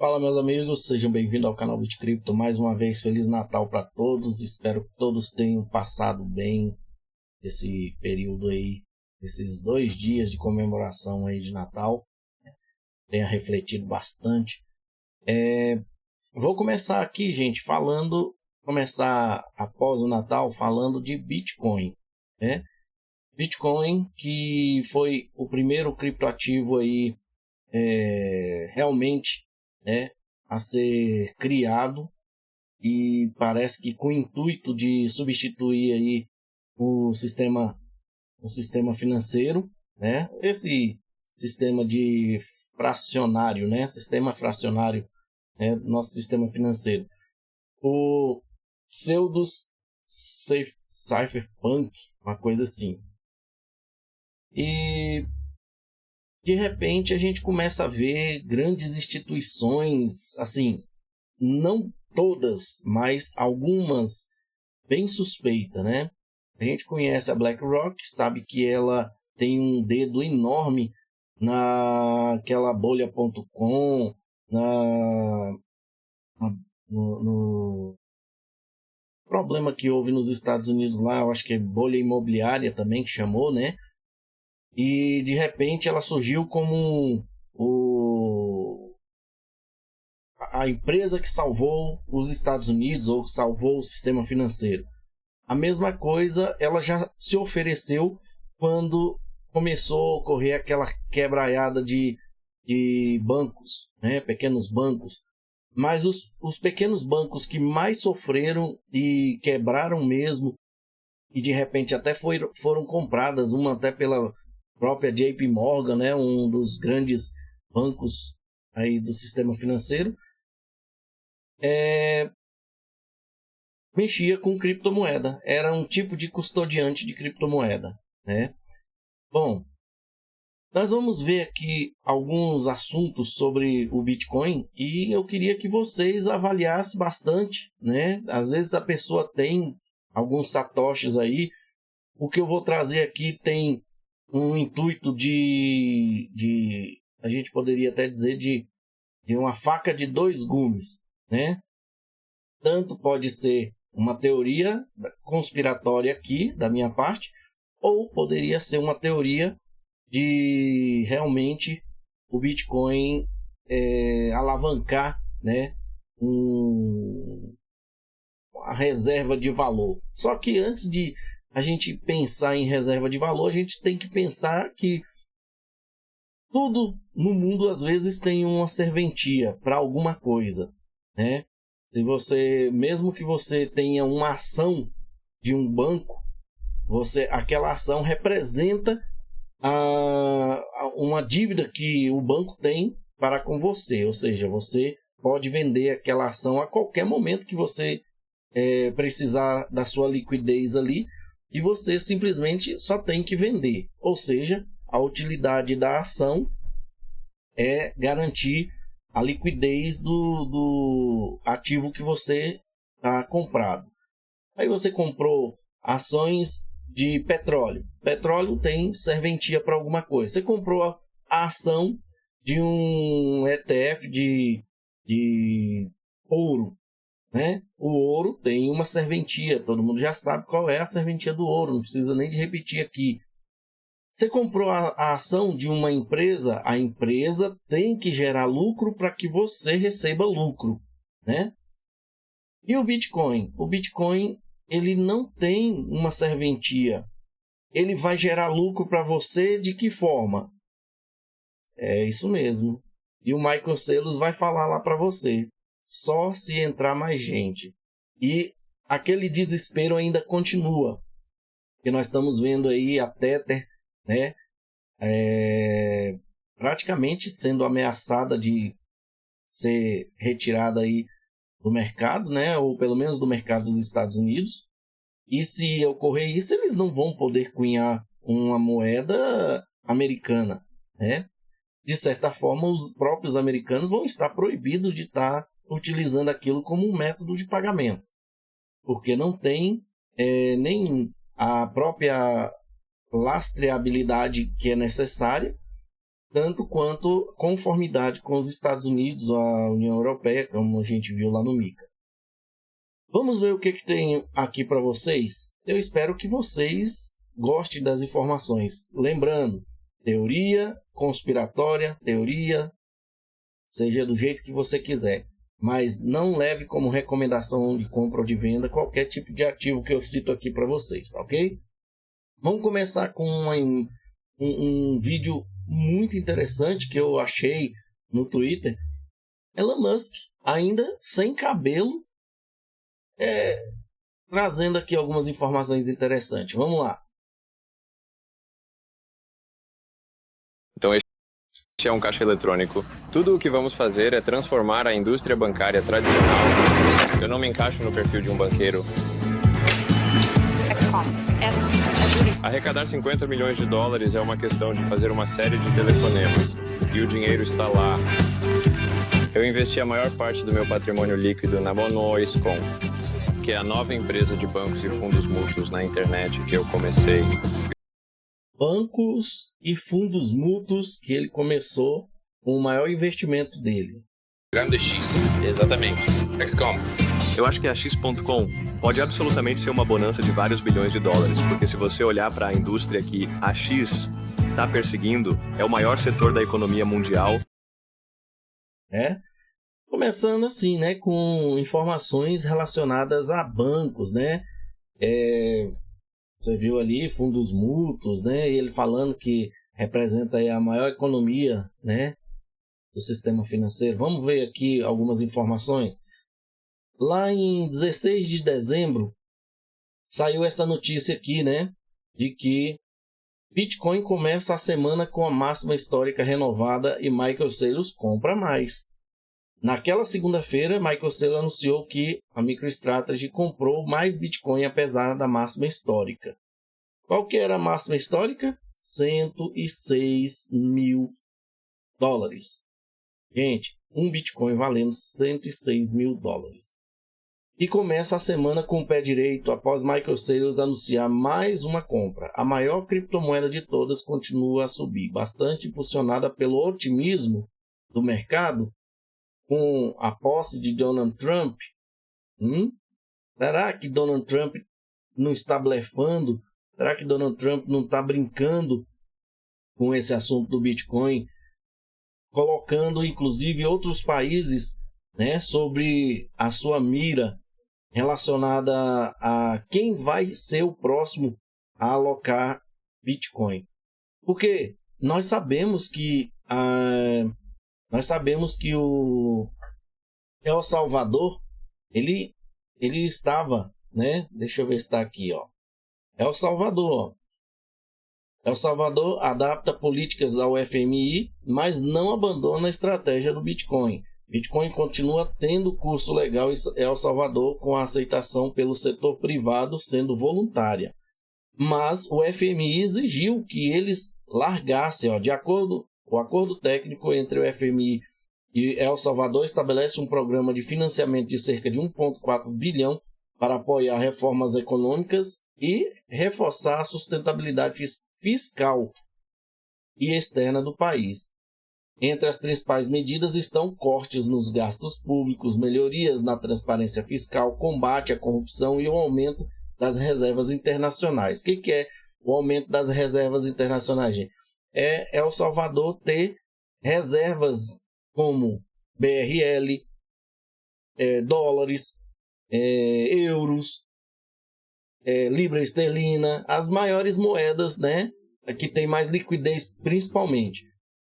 Fala, meus amigos, sejam bem-vindos ao canal BitCrypto. Mais uma vez, Feliz Natal para todos. Espero que todos tenham passado bem esse período aí, esses 2 dias de comemoração aí de Natal. Tenha refletido bastante. Vou começar aqui, gente, começar após o Natal falando de Bitcoin, né? Bitcoin, que foi o primeiro criptoativo aí realmente a ser criado, e parece que com o intuito de substituir aí o sistema financeiro, né? Esse sistema de fracionário, né? Sistema fracionário, nosso sistema financeiro. O pseudos cypherpunk, uma coisa assim. E de repente a gente começa a ver grandes instituições, assim, não todas, mas algumas bem suspeitas, né? A gente conhece a BlackRock, sabe que ela tem um dedo enorme naquela bolha.com, no problema que houve nos Estados Unidos lá, eu acho que é bolha imobiliária também que chamou, né? E de repente ela surgiu como a empresa que salvou os Estados Unidos, ou que salvou o sistema financeiro. A mesma coisa ela já se ofereceu quando começou a ocorrer aquela quebraiada de bancos, né? Pequenos bancos. Mas os pequenos bancos que mais sofreram e quebraram mesmo, e de repente até foram compradas, uma até pela própria JP Morgan, né, um dos grandes bancos aí do sistema financeiro, mexia com criptomoeda, era um tipo de custodiante de criptomoeda, né? Bom, nós vamos ver aqui alguns assuntos sobre o Bitcoin e eu queria que vocês avaliassem bastante, né? Às vezes a pessoa tem alguns satoshis aí. O que eu vou trazer aqui tem um intuito de a gente poderia até dizer de uma faca de 2 gumes, né? Tanto pode ser uma teoria conspiratória aqui da minha parte, ou poderia ser uma teoria de realmente o Bitcoin alavancar, né, a reserva de valor. Só que antes de a gente pensar em reserva de valor, a gente tem que pensar que tudo no mundo às vezes tem uma serventia para alguma coisa, né? Mesmo que você tenha uma ação de um banco, aquela ação representa uma dívida que o banco tem para com você, ou seja, você pode vender aquela ação a qualquer momento que você precisar da sua liquidez ali, e você simplesmente só tem que vender. Ou seja, a utilidade da ação é garantir a liquidez do ativo que você está comprado. Aí você comprou ações de petróleo. Petróleo tem serventia para alguma coisa. Você comprou a ação de um ETF de ouro, né? O ouro tem uma serventia, todo mundo já sabe qual é a serventia do ouro, não precisa nem de repetir aqui. Você comprou a ação de uma empresa, a empresa tem que gerar lucro para que você receba lucro, né? E o Bitcoin? O Bitcoin, ele não tem uma serventia. Ele vai gerar lucro para você de que forma? É isso mesmo. E o Michael Saylor vai falar lá para você. Só se entrar mais gente. E aquele desespero ainda continua. Porque nós estamos vendo aí a Tether, né, praticamente sendo ameaçada de ser retirada aí do mercado, né, ou pelo menos do mercado dos Estados Unidos. E se ocorrer isso, eles não vão poder cunhar uma moeda americana, né? De certa forma, os próprios americanos vão estar proibidos de estar utilizando aquilo como um método de pagamento, porque não tem nem a própria lastreabilidade que é necessária tanto quanto conformidade com os Estados Unidos, a União Europeia, como a gente viu lá no MiCA. Vamos ver o que tem aqui para vocês? Eu espero que vocês gostem das informações. Lembrando, teoria conspiratória, teoria, seja do jeito que você quiser. Mas não leve como recomendação de compra ou de venda qualquer tipo de ativo que eu cito aqui para vocês, tá ok? Vamos começar com um vídeo muito interessante que eu achei no Twitter. Elon Musk, ainda sem cabelo, trazendo aqui algumas informações interessantes. Vamos lá. Então, este é um caixa eletrônico. Tudo o que vamos fazer é transformar a indústria bancária tradicional. Eu não me encaixo no perfil de um banqueiro. Arrecadar 50 milhões de dólares é uma questão de fazer uma série de telefonemas. E o dinheiro está lá. Eu investi a maior parte do meu patrimônio líquido na Monoiscom, que é a nova empresa de bancos e fundos mútuos na internet que eu comecei. Bancos e fundos mútuos que ele começou com o maior investimento dele. Grande X, exatamente. XCOM. Eu acho que a X.com pode absolutamente ser uma bonança de vários bilhões de dólares, porque se você olhar para a indústria que a X está perseguindo, é o maior setor da economia mundial. Começando assim, né, com informações relacionadas a bancos, né? Você viu ali fundos mútuos, né? E ele falando que representa aí a maior economia, né, do sistema financeiro. Vamos ver aqui algumas informações. Lá em 16 de dezembro, saiu essa notícia aqui, né? De que Bitcoin começa a semana com a máxima histórica renovada e Michael Saylor compra mais. Naquela segunda-feira, Michael Saylor anunciou que a MicroStrategy comprou mais Bitcoin apesar da máxima histórica. Qual que era a máxima histórica? 106 mil dólares. Gente, um Bitcoin valendo 106 mil dólares. E começa a semana com o pé direito após Michael Saylor anunciar mais uma compra. A maior criptomoeda de todas continua a subir, bastante impulsionada pelo otimismo do mercado com a posse de Donald Trump. Será que Donald Trump não está blefando? Será que Donald Trump não está brincando com esse assunto do Bitcoin, colocando inclusive outros países, né, sobre a sua mira relacionada a quem vai ser o próximo a alocar Bitcoin? Porque nós sabemos que o El Salvador, ele estava, né? Deixa eu ver se está aqui, ó. El Salvador adapta políticas ao FMI, mas não abandona a estratégia do Bitcoin. Bitcoin continua tendo curso legal em El Salvador, com a aceitação pelo setor privado sendo voluntária. Mas o FMI exigiu que eles largassem, ó, o acordo técnico entre o FMI e El Salvador estabelece um programa de financiamento de cerca de 1,4 bilhão para apoiar reformas econômicas e reforçar a sustentabilidade fiscal e externa do país. Entre as principais medidas estão cortes nos gastos públicos, melhorias na transparência fiscal, combate à corrupção e o aumento das reservas internacionais. O que é o aumento das reservas internacionais, gente? É El Salvador ter reservas como BRL, dólares, euros, libra esterlina, as maiores moedas, né, que tem mais liquidez principalmente.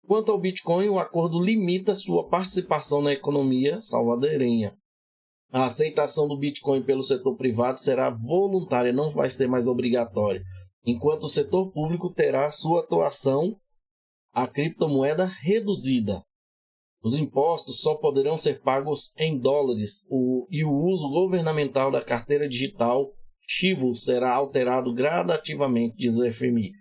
Quanto ao Bitcoin, o acordo limita sua participação na economia salvadorenha. A aceitação do Bitcoin pelo setor privado será voluntária, não vai ser mais obrigatória, enquanto o setor público terá sua atuação a criptomoeda reduzida. Os impostos só poderão ser pagos em dólares e o uso governamental da carteira digital Chivo será alterado gradativamente, diz o FMI.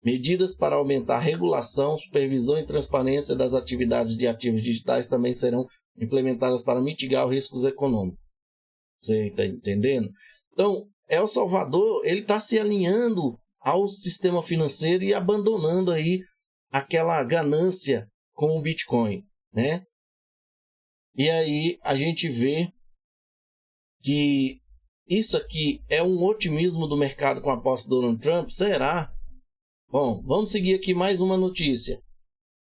Medidas para aumentar a regulação, supervisão e transparência das atividades de ativos digitais também serão implementadas para mitigar os riscos econômicos. Você está entendendo? Então, El Salvador ele está se alinhando ao sistema financeiro e abandonando aí aquela ganância com o Bitcoin, né? E aí a gente vê que isso aqui é um otimismo do mercado com a posse do Donald Trump? Será? Bom, vamos seguir aqui mais uma notícia.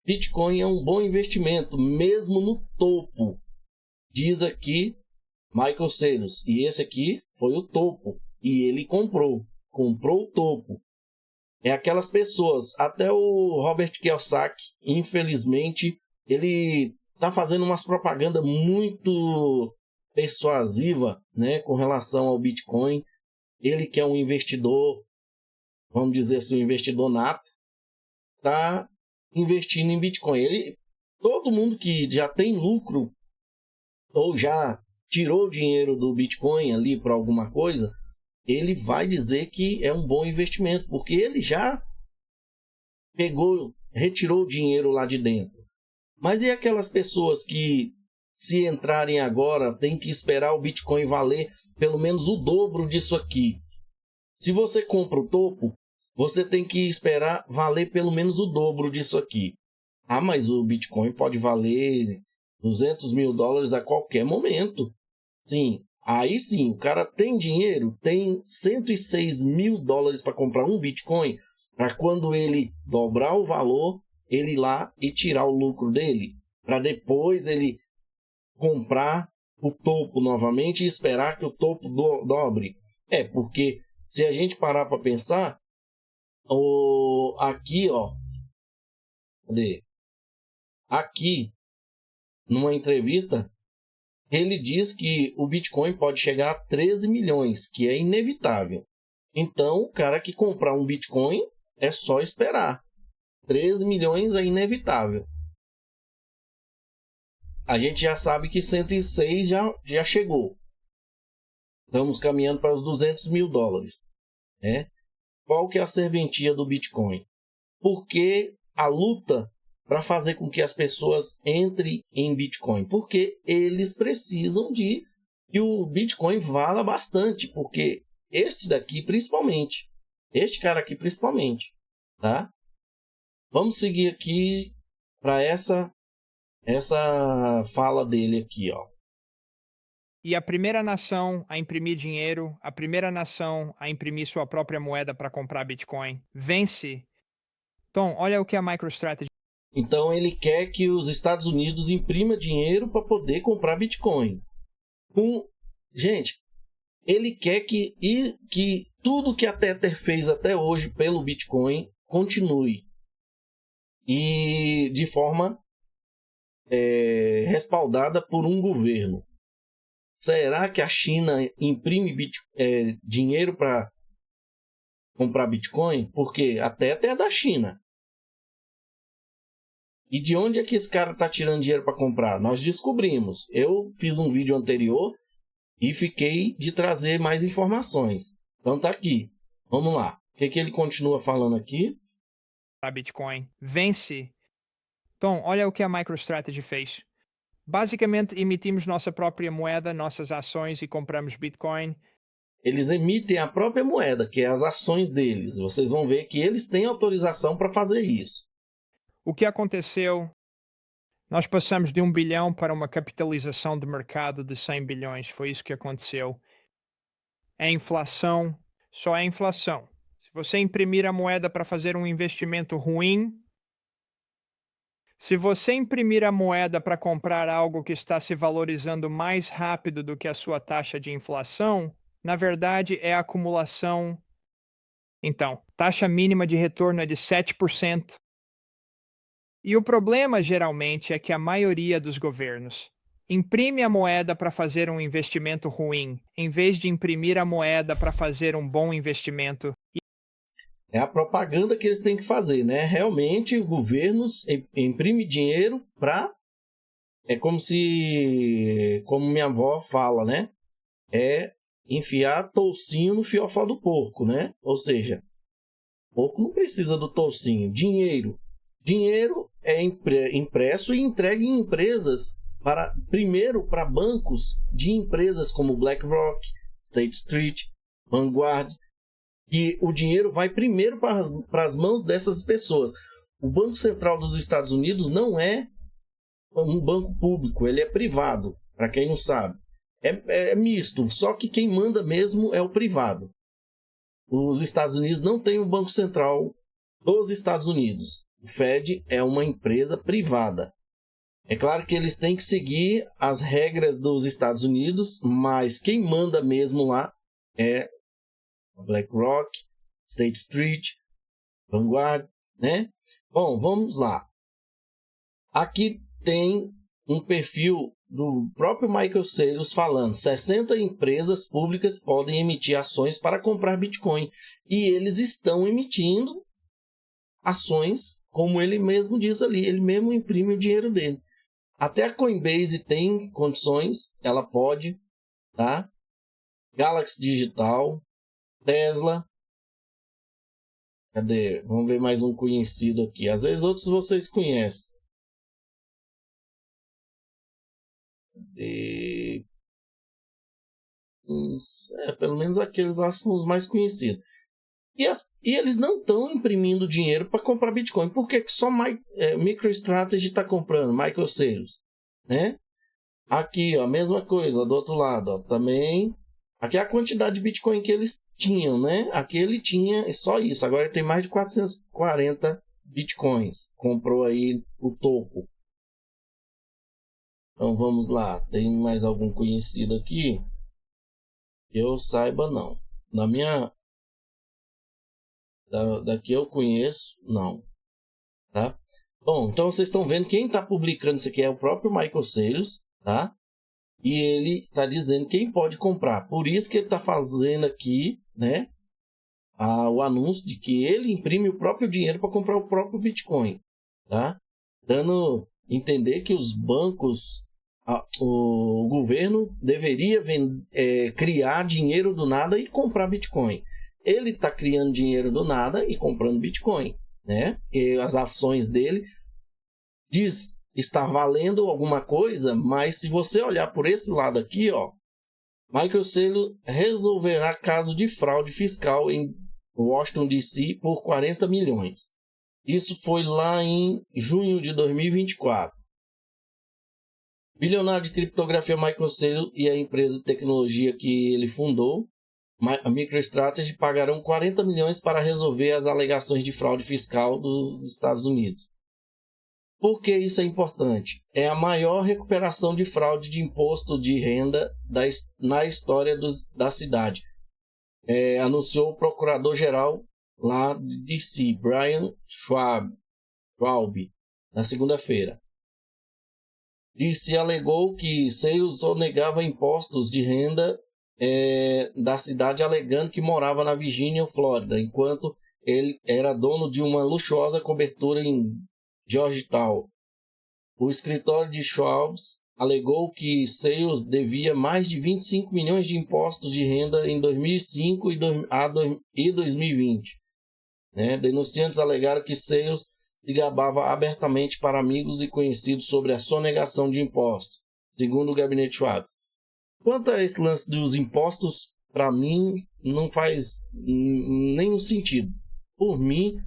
Bitcoin é um bom investimento, mesmo no topo. Diz aqui Michael Saylor. E esse aqui foi o topo. E ele comprou o topo. É aquelas pessoas, até o Robert Kiyosaki, infelizmente, ele está fazendo umas propaganda muito persuasiva, né, com relação ao Bitcoin. Ele que é um investidor, vamos dizer assim, um investidor nato, está investindo em Bitcoin. Todo mundo que já tem lucro ou já tirou dinheiro do Bitcoin ali para alguma coisa, ele vai dizer que é um bom investimento, porque ele já retirou o dinheiro lá de dentro. Mas e aquelas pessoas que, se entrarem agora, tem que esperar o Bitcoin valer pelo menos o dobro disso aqui? Se você compra o topo, você tem que esperar valer pelo menos o dobro disso aqui. Ah, mas o Bitcoin pode valer $200 mil a qualquer momento. Sim, aí sim, o cara tem dinheiro, tem $106 mil para comprar um Bitcoin, para quando ele dobrar o valor, ele ir lá e tirar o lucro dele, para depois ele comprar o topo novamente e esperar que o topo dobre. Porque se a gente parar para pensar, aqui, ó, cadê? Aqui, numa entrevista, ele diz que o Bitcoin pode chegar a 13 milhões, que é inevitável. Então, o cara que comprar um Bitcoin é só esperar. 13 milhões é inevitável. A gente já sabe que 106 já chegou. Estamos caminhando para os $200 mil. Né? Qual que é a serventia do Bitcoin? Porque a luta para fazer com que as pessoas entrem em Bitcoin? Porque eles precisam de que o Bitcoin vala bastante. Porque este cara aqui principalmente, tá? Vamos seguir aqui para essa fala dele aqui, ó. E a primeira nação a imprimir dinheiro, a primeira nação a imprimir sua própria moeda para comprar Bitcoin, vence. Então, olha o que a MicroStrategy. Então ele quer que os Estados Unidos imprima dinheiro para poder comprar Bitcoin. Gente, ele quer que tudo que a Tether fez até hoje pelo Bitcoin continue. E de forma respaldada por um governo. Será que a China imprime dinheiro para comprar Bitcoin? Porque a Tether é da China. E de onde é que esse cara está tirando dinheiro para comprar? Nós descobrimos. Eu fiz um vídeo anterior e fiquei de trazer mais informações. Então tá aqui. Vamos lá. O que ele continua falando aqui? A Bitcoin vence. Então, olha o que a MicroStrategy fez. Basicamente, emitimos nossa própria moeda, nossas ações e compramos Bitcoin. Eles emitem a própria moeda, que é as ações deles. Vocês vão ver que eles têm autorização para fazer isso. O que aconteceu? Nós passamos de 1 bilhão para uma capitalização de mercado de 100 bilhões. Foi isso que aconteceu. A inflação só é inflação. Se você imprimir a moeda para fazer um investimento ruim, se você imprimir a moeda para comprar algo que está se valorizando mais rápido do que a sua taxa de inflação, na verdade é acumulação. Então, taxa mínima de retorno é de 7%. E o problema, geralmente, é que a maioria dos governos imprime a moeda para fazer um investimento ruim, em vez de imprimir a moeda para fazer um bom investimento. É a propaganda que eles têm que fazer, né? Realmente, o governo imprime dinheiro para... É como minha avó fala, né? É enfiar toucinho no fiofó do porco, né? Ou seja, o porco não precisa do toucinho. Dinheiro é impresso e entregue em empresas, primeiro para bancos de empresas como BlackRock, State Street, Vanguard, que o dinheiro vai primeiro para as mãos dessas pessoas. o Banco Central dos Estados Unidos não é um banco público, ele é privado, para quem não sabe. É misto, só que quem manda mesmo é o privado. Os Estados Unidos não têm um Banco Central dos Estados Unidos. O Fed é uma empresa privada. É claro que eles têm que seguir as regras dos Estados Unidos, mas quem manda mesmo lá é BlackRock, State Street, Vanguard, né? Bom, vamos lá. Aqui tem um perfil do próprio Michael Saylor falando: 60 empresas públicas podem emitir ações para comprar Bitcoin. E eles estão emitindo ações, como ele mesmo diz ali, ele mesmo imprime o dinheiro dele. Até a Coinbase tem condições, ela pode, tá? Galaxy Digital, Tesla. Cadê? Vamos ver mais um conhecido aqui. Às vezes outros vocês conhecem. Pelo menos aqueles lá são os mais conhecidos. E eles não estão imprimindo dinheiro para comprar Bitcoin. Por que só MicroStrategy está comprando? Michael Saylor, né? Aqui, ó, a mesma coisa, do outro lado, ó, também. Aqui é a quantidade de Bitcoin que eles tinham, né? Aqui ele tinha só isso. Agora ele tem mais de 440 Bitcoins. Comprou aí o topo. Então vamos lá. Tem mais algum conhecido aqui? Eu saiba, não. Na minha... Daqui eu conheço, não. Tá? Bom, então vocês estão vendo, quem está publicando isso aqui é o próprio Michael Saylor, tá? E ele está dizendo quem pode comprar. Por isso que ele está fazendo aqui, né, o anúncio de que ele imprime o próprio dinheiro para comprar o próprio Bitcoin, tá? Dando a entender que os bancos, o governo deveria criar dinheiro do nada e comprar Bitcoin. Ele está criando dinheiro do nada e comprando Bitcoin, né? E as ações dele diz estar valendo alguma coisa, mas se você olhar por esse lado aqui, ó, Michael Saylor resolverá caso de fraude fiscal em Washington DC por 40 milhões. Isso foi lá em junho de 2024. Bilionário de criptografia Michael Saylor e a empresa de tecnologia que ele fundou, a MicroStrategy, pagarão 40 milhões para resolver as alegações de fraude fiscal dos Estados Unidos. Por que isso é importante? É a maior recuperação de fraude de imposto de renda na história da cidade. Anunciou o procurador-geral lá de DC, Brian Schwab, na segunda-feira. DC alegou que Saylor sonegava impostos de renda da cidade, alegando que morava na Virgínia, Flórida, enquanto ele era dono de uma luxuosa cobertura em Georgetown. O escritório de Schwab alegou que Saylor devia mais de 25 milhões de impostos de renda em 2005 e 2020. Denunciantes alegaram que Saylor se gabava abertamente para amigos e conhecidos sobre a sonegação de impostos, segundo o gabinete Schwab. Quanto a esse lance dos impostos, para mim, não faz nenhum sentido. Por mim,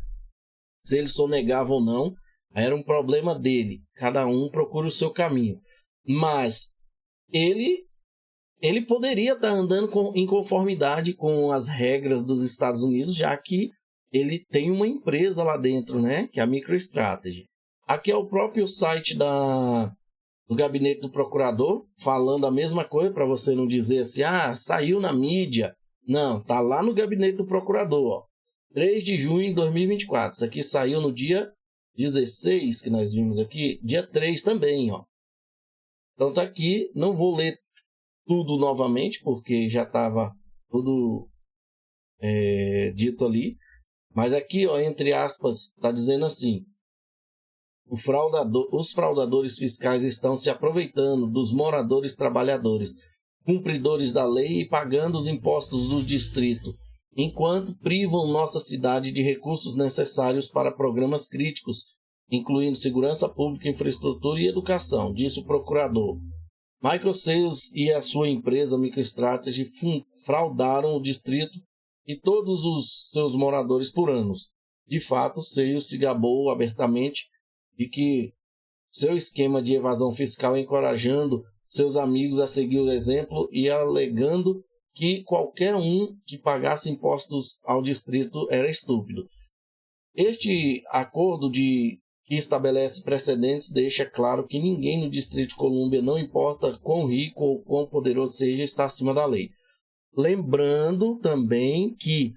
se ele sonegava ou não, era um problema dele. Cada um procura o seu caminho. Mas ele poderia estar andando em conformidade com as regras dos Estados Unidos, já que ele tem uma empresa lá dentro, né? Que é a MicroStrategy. Aqui é o próprio site do gabinete do procurador, falando a mesma coisa, para você não dizer assim, saiu na mídia. Não, tá lá no gabinete do procurador, ó. 3 de junho de 2024. Isso aqui saiu no dia 16, que nós vimos aqui, dia 3 também, ó. Então tá aqui, não vou ler tudo novamente, porque já estava tudo dito ali. Mas aqui, ó, entre aspas, está dizendo assim: os fraudadores fiscais estão se aproveitando dos moradores trabalhadores, cumpridores da lei e pagando os impostos do distrito, enquanto privam nossa cidade de recursos necessários para programas críticos, incluindo segurança pública, infraestrutura e educação, disse o procurador. Michael Saylor e a sua empresa MicroStrategy fraudaram o distrito e todos os seus moradores por anos. de fato, Sales se gabou abertamente de que seu esquema de evasão fiscal encorajando seus amigos a seguir o exemplo e alegando que qualquer um que pagasse impostos ao distrito era estúpido. Este acordo que estabelece precedentes deixa claro que ninguém no Distrito de Colômbia, não importa quão rico ou quão poderoso seja, está acima da lei. Lembrando também que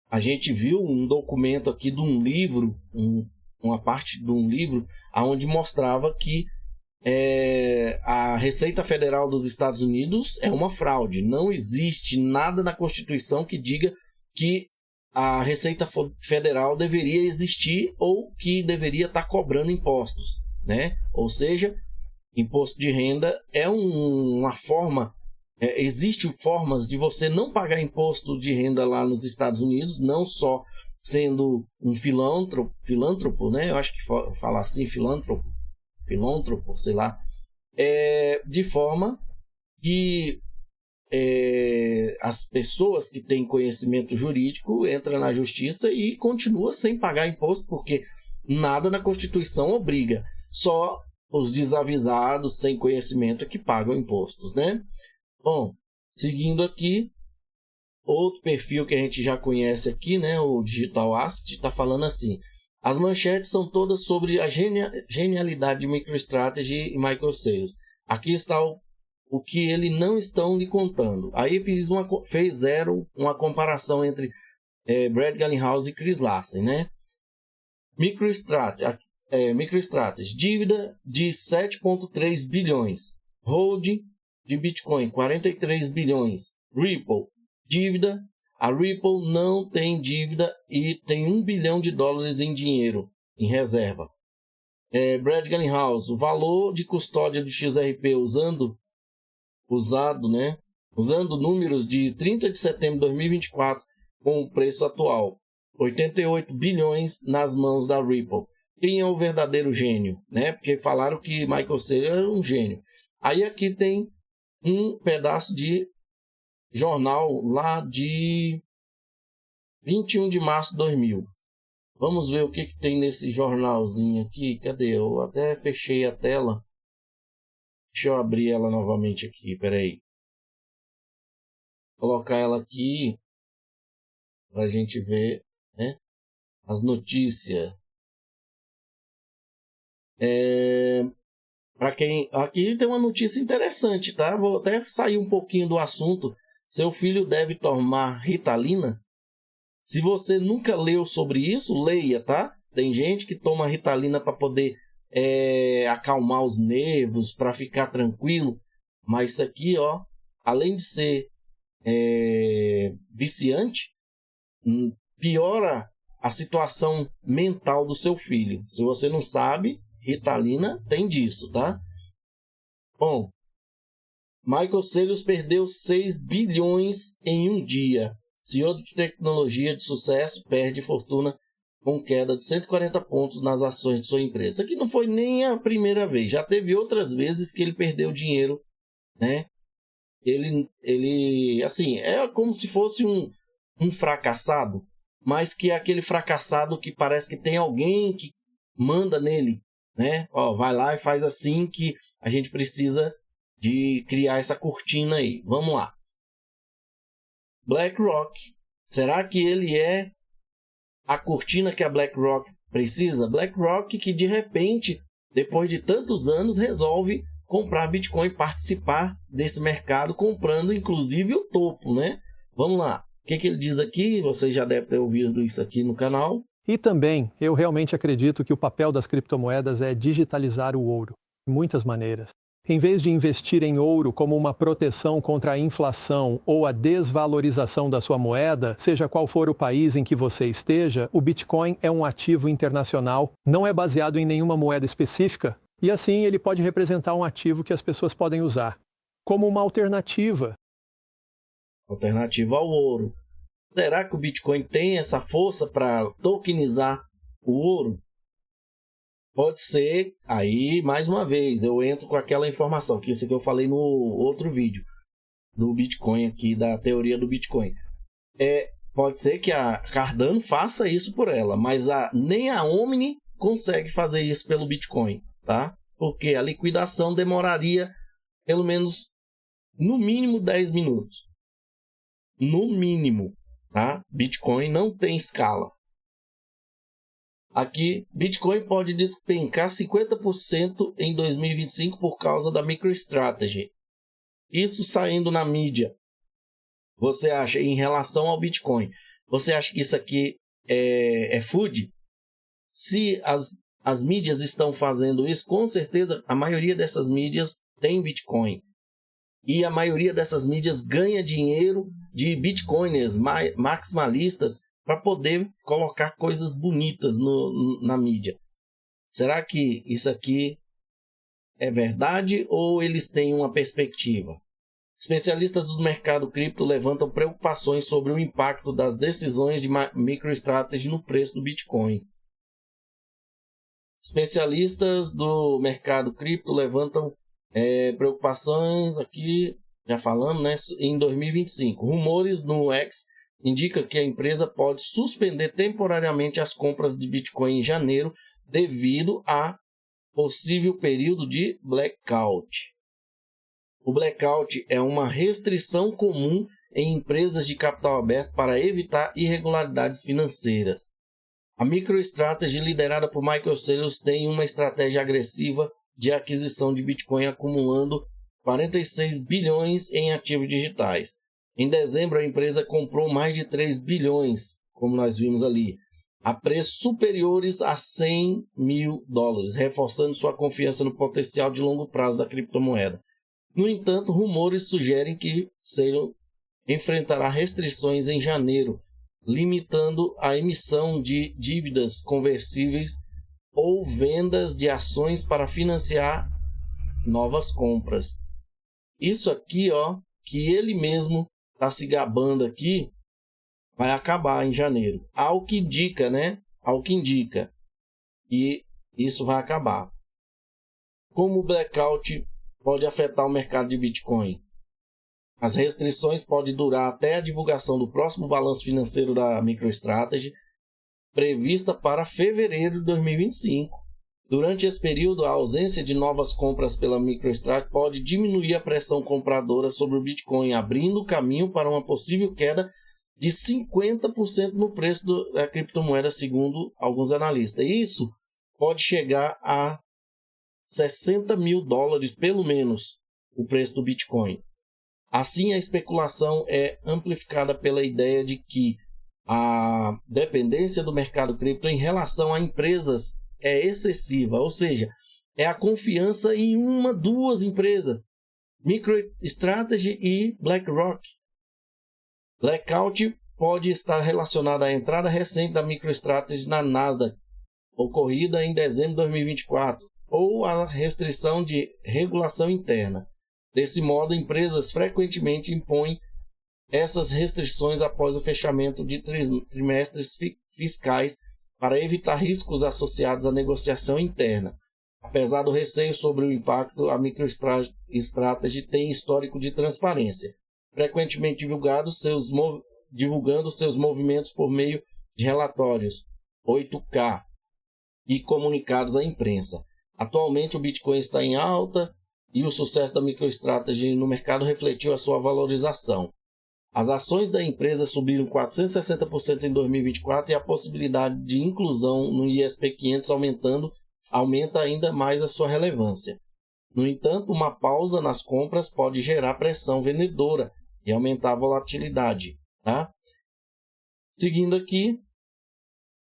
a gente viu um documento aqui de um livro, uma parte de um livro, onde mostrava que a Receita Federal dos Estados Unidos é uma fraude. Não existe nada na Constituição que diga que a Receita Federal deveria existir ou que deveria estar cobrando impostos, né? Ou seja, imposto de renda é uma forma... Existem formas de você não pagar imposto de renda lá nos Estados Unidos, não só sendo um filântropo, né? Eu acho que fala assim, filântropo, sei lá, de forma que as pessoas que têm conhecimento jurídico entram na justiça e continuam sem pagar imposto, porque nada na Constituição obriga, só os desavisados sem conhecimento que pagam impostos, né? Bom, seguindo aqui, outro perfil que a gente já conhece aqui, né, o Digital Asset, está falando assim: as manchetes são todas sobre a genialidade de MicroStrategy e Michael Saylor. Aqui está o que eles não estão lhe contando. Aí fizeram uma comparação entre Brad Garlinghouse e Chris Larsen, né? MicroStrategy, dívida de 7,3 bilhões. Holding de Bitcoin, 43 bilhões. Ripple, dívida. A Ripple não tem dívida e tem $1 bilhão em dinheiro, em reserva. Brad Garlinghouse, o valor de custódia do XRP usando números de 30 de setembro de 2024 com o preço atual. 88 bilhões nas mãos da Ripple. Quem é o verdadeiro gênio? Né? Porque falaram que Michael Saylor é um gênio. Aí aqui tem um pedaço de jornal lá de 21 de março de 2000. Vamos ver o que tem nesse jornalzinho aqui. Cadê? Eu até fechei a tela. Deixa eu abrir ela novamente aqui. Peraí. Colocar ela aqui para a gente ver, né, as notícias. Para quem aqui tem uma notícia interessante, tá? Vou até sair um pouquinho do assunto. Seu filho deve tomar Ritalina? Se você nunca leu sobre isso, leia, tá? Tem gente que toma Ritalina para poder acalmar os nervos, para ficar tranquilo. Mas isso aqui, ó, além de ser viciante, piora a situação mental do seu filho. Se você não sabe, Ritalina tem disso, tá? Bom, Michael Saylor perdeu 6 bilhões em um dia. CEO de tecnologia de sucesso perde fortuna com queda de 140 pontos nas ações de sua empresa. Isso aqui não foi nem a primeira vez. Já teve outras vezes que ele perdeu dinheiro, né? Ele assim, é como se fosse um fracassado, mas que é aquele fracassado que parece que tem alguém que manda nele, né? Ó, vai lá e faz assim que a gente precisa de criar essa cortina aí. Vamos lá. BlackRock. Será que ele é a cortina que a BlackRock precisa? BlackRock que de repente, depois de tantos anos, resolve comprar Bitcoin, participar desse mercado, comprando inclusive o topo, né? Vamos lá. O que ele diz aqui? Vocês já devem ter ouvido isso aqui no canal. E também, eu realmente acredito que o papel das criptomoedas é digitalizar o ouro, de muitas maneiras. Em vez de investir em ouro como uma proteção contra a inflação ou a desvalorização da sua moeda, seja qual for o país em que você esteja, o Bitcoin é um ativo internacional, não é baseado em nenhuma moeda específica, e assim ele pode representar um ativo que as pessoas podem usar como uma alternativa. Alternativa ao ouro. Será que o Bitcoin tem essa força para tokenizar o ouro? Pode ser, aí mais uma vez eu entro com aquela informação, que isso que eu falei no outro vídeo do Bitcoin aqui, da teoria do Bitcoin. pode ser que a Cardano faça isso por ela, mas nem a Omni consegue fazer isso pelo Bitcoin, tá? Porque a liquidação demoraria pelo menos, no mínimo, 10 minutos. No mínimo, tá? Bitcoin não tem escala. Aqui, Bitcoin pode despencar 50% em 2025 por causa da MicroStrategy. Isso saindo na mídia. Você acha, em relação ao Bitcoin, você acha que isso aqui é food? Se as mídias estão fazendo isso, com certeza a maioria dessas mídias tem Bitcoin. E a maioria dessas mídias ganha dinheiro de Bitcoiners maximalistas para poder colocar coisas bonitas na mídia. Será que isso aqui é verdade ou eles têm uma perspectiva? Especialistas do mercado cripto levantam preocupações sobre o impacto das decisões de MicroStrategy no preço do Bitcoin. Especialistas do mercado cripto levantam preocupações aqui, já falamos, né, em 2025. Rumores no X indicam que a empresa pode suspender temporariamente as compras de Bitcoin em janeiro devido a possível período de blackout. O blackout é uma restrição comum em empresas de capital aberto para evitar irregularidades financeiras. A MicroStrategy, liderada por Michael Saylor, tem uma estratégia agressiva de aquisição de Bitcoin, acumulando 46 bilhões em ativos digitais. Em dezembro, a empresa comprou mais de 3 bilhões, como nós vimos ali, a preços superiores a 100 mil dólares, reforçando sua confiança no potencial de longo prazo da criptomoeda. No entanto, rumores sugerem que Saylor enfrentará restrições em janeiro, limitando a emissão de dívidas conversíveis ou vendas de ações para financiar novas compras. Isso aqui, que ele mesmo está se gabando aqui, vai acabar em janeiro. Ao que indica, né? Ao que indica. E isso vai acabar. Como o blackout pode afetar o mercado de Bitcoin? As restrições podem durar até a divulgação do próximo balanço financeiro da MicroStrategy, prevista para fevereiro de 2025. Durante esse período, a ausência de novas compras pela MicroStrategy pode diminuir a pressão compradora sobre o Bitcoin, abrindo caminho para uma possível queda de 50% no preço da criptomoeda, segundo alguns analistas. Isso pode chegar a 60 mil dólares, pelo menos, o preço do Bitcoin. Assim, a especulação é amplificada pela ideia de que a dependência do mercado cripto em relação a empresas é excessiva, ou seja, é a confiança em duas empresas, MicroStrategy e BlackRock. Blackout pode estar relacionado à entrada recente da MicroStrategy na Nasdaq, ocorrida em dezembro de 2024, ou à restrição de regulação interna. Desse modo, empresas frequentemente impõem essas restrições após o fechamento de trimestres fiscais para evitar riscos associados à negociação interna. Apesar do receio sobre o impacto, a MicroStrategy tem histórico de transparência, frequentemente divulgando seus movimentos por meio de relatórios 8K e comunicados à imprensa. Atualmente, o Bitcoin está em alta e o sucesso da MicroStrategy no mercado refletiu a sua valorização. As ações da empresa subiram 460% em 2024 e a possibilidade de inclusão no ISP 500 aumenta ainda mais a sua relevância. No entanto, uma pausa nas compras pode gerar pressão vendedora e aumentar a volatilidade. Tá? Seguindo aqui,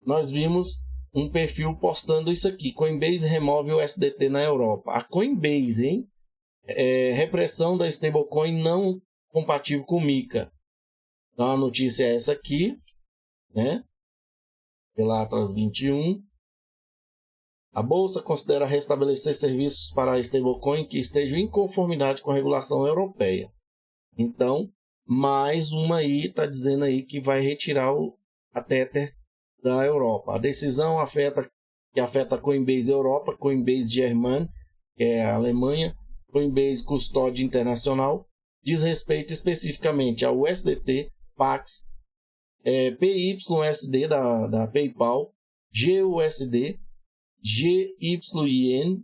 nós vimos um perfil postando isso aqui: Coinbase remove o SDT na Europa. A Coinbase, repressão da stablecoin não compatível com MiCA. Então a notícia é essa aqui, né? Pela Atlas 21. A bolsa considera restabelecer serviços para a stablecoin que estejam em conformidade com a regulação europeia. Então, mais uma aí está dizendo aí que vai retirar a Tether da Europa. A decisão afeta a Coinbase Europa, Coinbase German, que é a Alemanha, Coinbase Custódia Internacional, diz respeito especificamente ao USDT, Pax, PYUSD da PayPal, GUSD, GYN,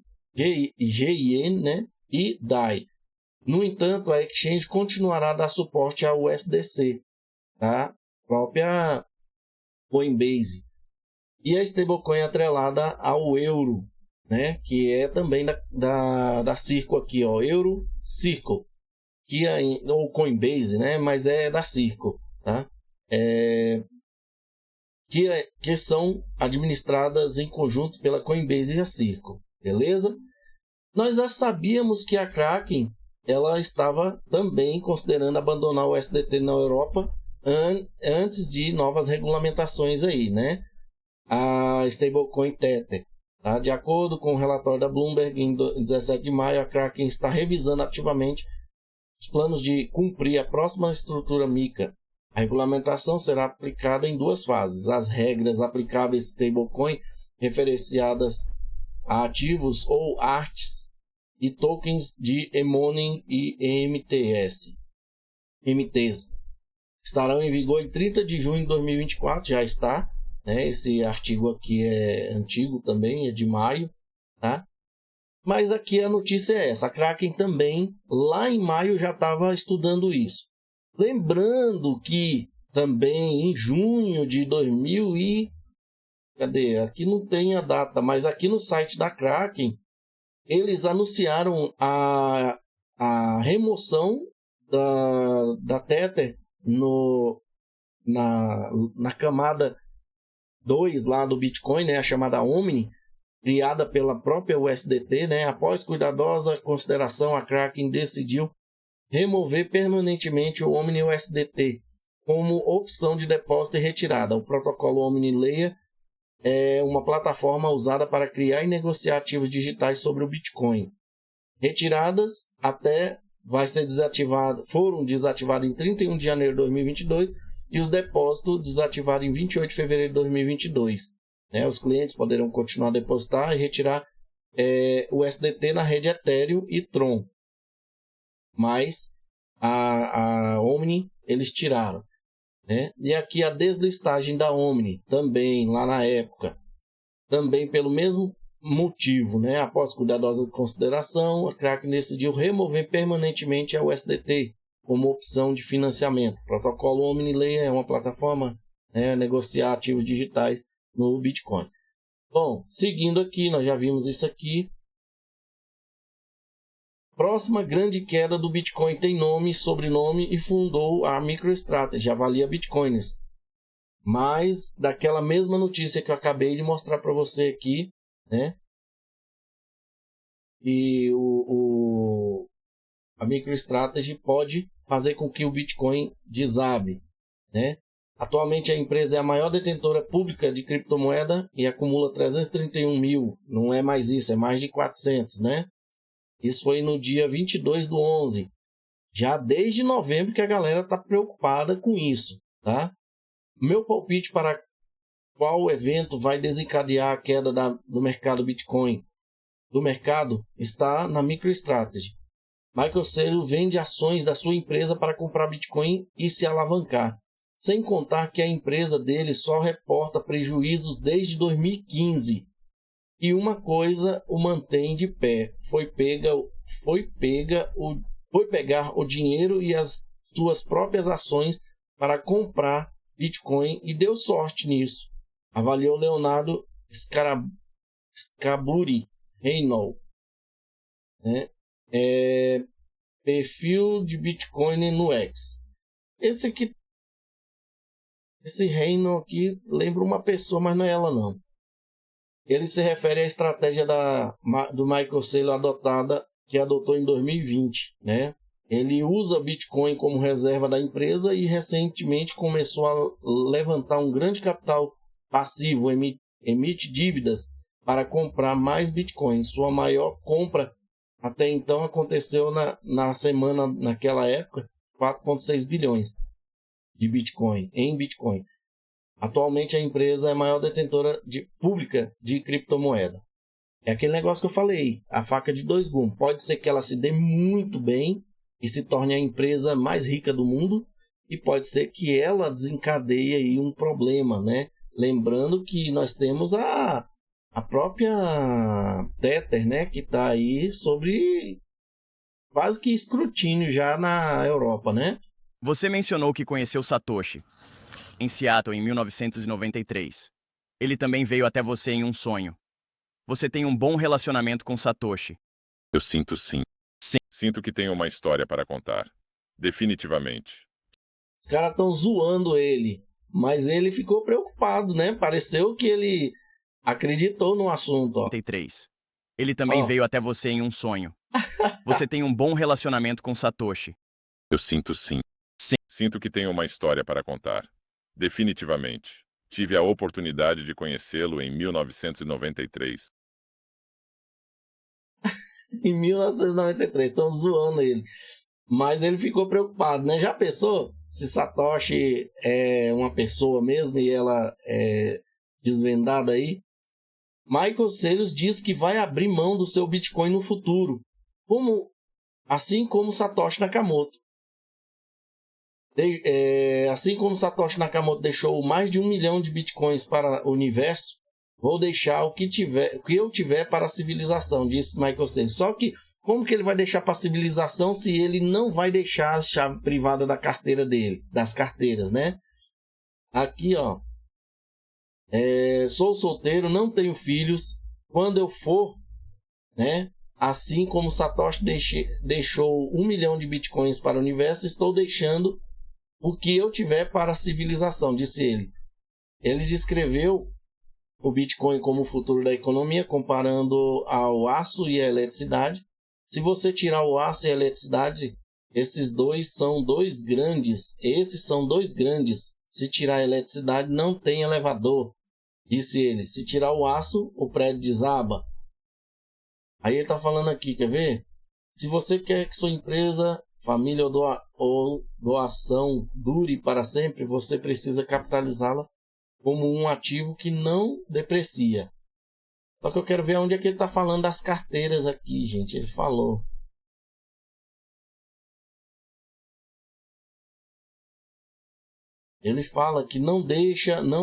GIN, né? E DAI. No entanto, a exchange continuará a dar suporte ao USDC, tá? Própria Coinbase. E a stablecoin atrelada ao euro, né? Que é também da Circle aqui, ó, Euro Circle, que é, ou Coinbase, né? Mas é da Circle, tá? Que são administradas em conjunto pela Coinbase e a Circle, beleza? Nós já sabíamos que a Kraken ela estava também considerando abandonar o USDT na Europa antes de novas regulamentações aí, né? A stablecoin Tether. Tá? De acordo com o relatório da Bloomberg, em 17 de maio, a Kraken está revisando ativamente os planos de cumprir a próxima estrutura MiCA. A regulamentação será aplicada em 2 fases. As regras aplicáveis stablecoin referenciadas a ativos ou artes e tokens de e-money e MTs estarão em vigor em 30 de junho de 2024, já está, né? Esse artigo aqui é antigo também, é de maio, tá? Mas aqui a notícia é essa, a Kraken também, lá em maio, já estava estudando isso. Lembrando que também em junho de 2000 e... Cadê? Aqui não tem a data, mas aqui no site da Kraken, eles anunciaram a remoção da Tether na camada 2 lá do Bitcoin, né, a chamada Omni, criada pela própria USDT, né? Após cuidadosa consideração, a Kraken decidiu remover permanentemente o Omni USDT como opção de depósito e retirada. O protocolo Omni Layer é uma plataforma usada para criar e negociar ativos digitais sobre o Bitcoin. Retiradas até foram desativadas em 31 de janeiro de 2022 e os depósitos desativados em 28 de fevereiro de 2022. Os clientes poderão continuar a depositar e retirar o USDT na rede Ethereum e Tron. Mas a Omni eles tiraram. Né? E aqui a deslistagem da Omni, também lá na época, também pelo mesmo motivo, né? Após cuidadosa consideração, a Kraken decidiu remover permanentemente a USDT como opção de financiamento. O protocolo Omni Layer é uma plataforma, né, negociar ativos digitais no Bitcoin. Bom, seguindo aqui, nós já vimos isso aqui. Próxima grande queda do Bitcoin tem nome, sobrenome e fundou a MicroStrategy, avalia Bitcoiners. Mas daquela mesma notícia que eu acabei de mostrar para você aqui, né? E a MicroStrategy pode fazer com que o Bitcoin desabe, né? Atualmente a empresa é a maior detentora pública de criptomoeda e acumula 331 mil. Não é mais isso, é mais de 400, né? Isso foi no dia 22/11. Já desde novembro que a galera está preocupada com isso, tá? Meu palpite para qual evento vai desencadear a queda do mercado Bitcoin está na MicroStrategy. Michael Saylor vende ações da sua empresa para comprar Bitcoin e se alavancar. Sem contar que a empresa dele só reporta prejuízos desde 2015. E uma coisa o mantém de pé. Foi pegar o dinheiro e as suas próprias ações para comprar Bitcoin e deu sorte nisso. Avaliou Leonardo Scaburi Reynolds. Né? Perfil de Bitcoin no X. Esse Reynolds aqui lembra uma pessoa, mas não é ela não. Ele se refere à estratégia do Michael Saylor que adotou em 2020, né? Ele usa Bitcoin como reserva da empresa e recentemente começou a levantar um grande capital passivo, emite dívidas para comprar mais Bitcoin. Sua maior compra até então aconteceu na semana, naquela época, 4,6 bilhões de Bitcoin, em Bitcoin. Atualmente a empresa é a maior detentora pública de criptomoeda. É aquele negócio que eu falei, a faca de dois gumes. Pode ser que ela se dê muito bem e se torne a empresa mais rica do mundo, e pode ser que ela desencadeie aí um problema, né? Lembrando que nós temos a própria Tether, né? Que está aí sobre quase que escrutínio já na Europa, né? Você mencionou que conheceu Satoshi em Seattle em 1993. Ele também veio até você em um sonho. Você tem um bom relacionamento com Satoshi. Eu sinto sim. Sinto que tenho uma história para contar. Definitivamente. Os caras estão zoando ele, mas ele ficou preocupado, né? Pareceu que ele acreditou no assunto, ó. 93. Ele também veio até você em um sonho. Você tem um bom relacionamento com Satoshi. Eu sinto sim. Sinto que tenho uma história para contar. Definitivamente. Tive a oportunidade de conhecê-lo em 1993. Em 1993, estão zoando ele. Mas ele ficou preocupado, né? Já pensou se Satoshi é uma pessoa mesmo e ela é desvendada aí? Michael Saylor diz que vai abrir mão do seu Bitcoin no futuro, assim como Satoshi Nakamoto. Assim como Satoshi Nakamoto deixou mais de 1 milhão de Bitcoins para o universo, vou deixar o que eu tiver para a civilização, disse Michael Saylor. Só que como que ele vai deixar para a civilização se ele não vai deixar a chave privada da carteira dele, das carteiras, né? Aqui, ó. Sou solteiro, não tenho filhos. Quando eu for, né? Assim como Satoshi deixou 1 milhão de Bitcoins para o universo, estou deixando o que eu tiver para a civilização, disse ele. Ele descreveu o Bitcoin como o futuro da economia, comparando ao aço e à eletricidade. Se você tirar o aço e a eletricidade, esses são dois grandes. Se tirar a eletricidade, não tem elevador, disse ele. Se tirar o aço, o prédio desaba. Aí ele está falando aqui, quer ver? Se você quer que sua empresa, família ou doação dure para sempre, você precisa capitalizá-la como um ativo que não deprecia. Só que eu quero ver onde é que ele está falando das carteiras aqui, gente. Ele falou. Ele fala que não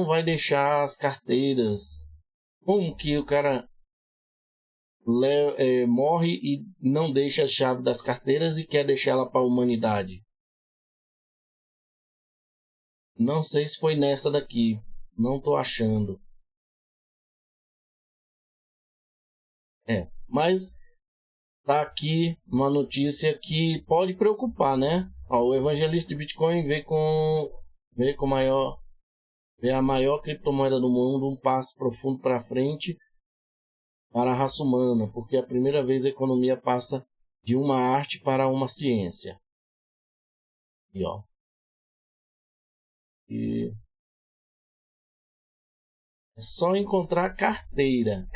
vai deixar as carteiras. Como que o cara morre e não deixa a chave das carteiras e quer deixar ela para a humanidade? Não sei se foi nessa daqui. Não estou achando. Mas tá aqui uma notícia que pode preocupar, né? O evangelista de Bitcoin vê a maior criptomoeda do mundo um passo profundo para frente para a raça humana, porque é a primeira vez a economia passa de uma arte para uma ciência. E ó. É só encontrar carteira.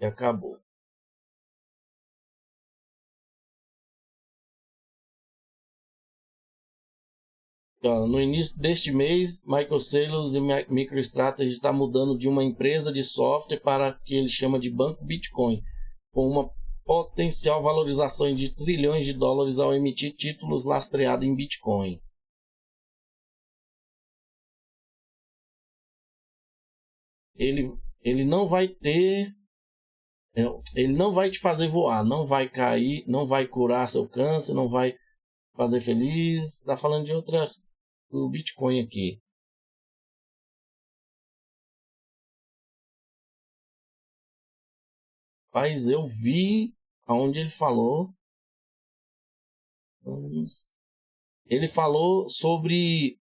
E acabou. No início deste mês, Michael Saylor e MicroStrategy está mudando de uma empresa de software para o que ele chama de Banco Bitcoin, com uma potencial valorização de trilhões de dólares ao emitir títulos lastreados em Bitcoin. Ele não vai ter... Ele não vai te fazer voar, não vai cair, não vai curar seu câncer, não vai fazer feliz. Tá falando de outra do Bitcoin aqui. Mas eu vi aonde ele falou. Ele falou sobre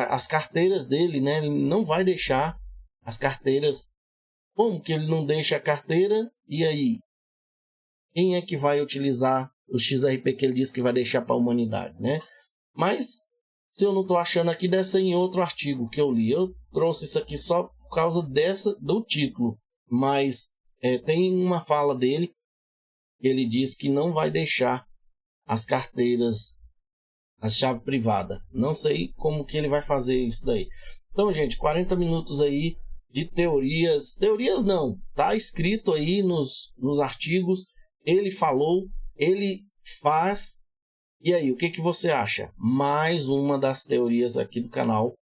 as carteiras dele, né? Ele não vai deixar as carteiras. Como que ele não deixa a carteira? E aí? Quem é que vai utilizar o XRP que ele disse que vai deixar para a humanidade, né? Mas, se eu não estou achando aqui, deve ser em outro artigo que eu li. Eu trouxe isso aqui só por causa do título. Mas tem uma fala dele. Ele diz que não vai deixar as carteiras, a chave privada. Não sei como que ele vai fazer isso daí. Então, gente, 40 minutos aí de teorias. Teorias não, tá escrito aí nos artigos. Ele falou, ele faz. E aí, o que você acha? Mais uma das teorias aqui do canal.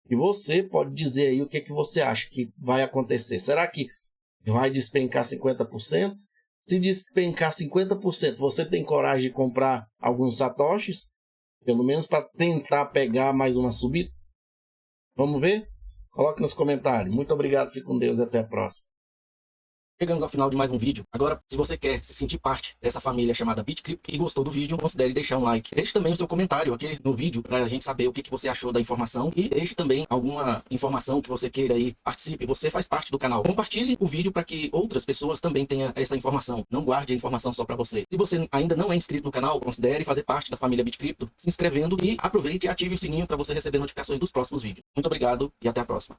E você pode dizer aí o que você acha que vai acontecer. Será que vai despencar 50%? Se despencar 50%, você tem coragem de comprar alguns satoshis? Pelo menos para tentar pegar mais uma subida? Vamos ver? Coloque nos comentários. Muito obrigado, fique com Deus e até a próxima. Chegamos ao final de mais um vídeo. Agora, se você quer se sentir parte dessa família chamada BitCrypto e gostou do vídeo, considere deixar um like. Deixe também o seu comentário aqui no vídeo para a gente saber o que você achou da informação e deixe também alguma informação que você queira aí. Participe, você faz parte do canal. Compartilhe o vídeo para que outras pessoas também tenham essa informação. Não guarde a informação só para você. Se você ainda não é inscrito no canal, considere fazer parte da família BitCrypto, se inscrevendo e aproveite e ative o sininho para você receber notificações dos próximos vídeos. Muito obrigado e até a próxima.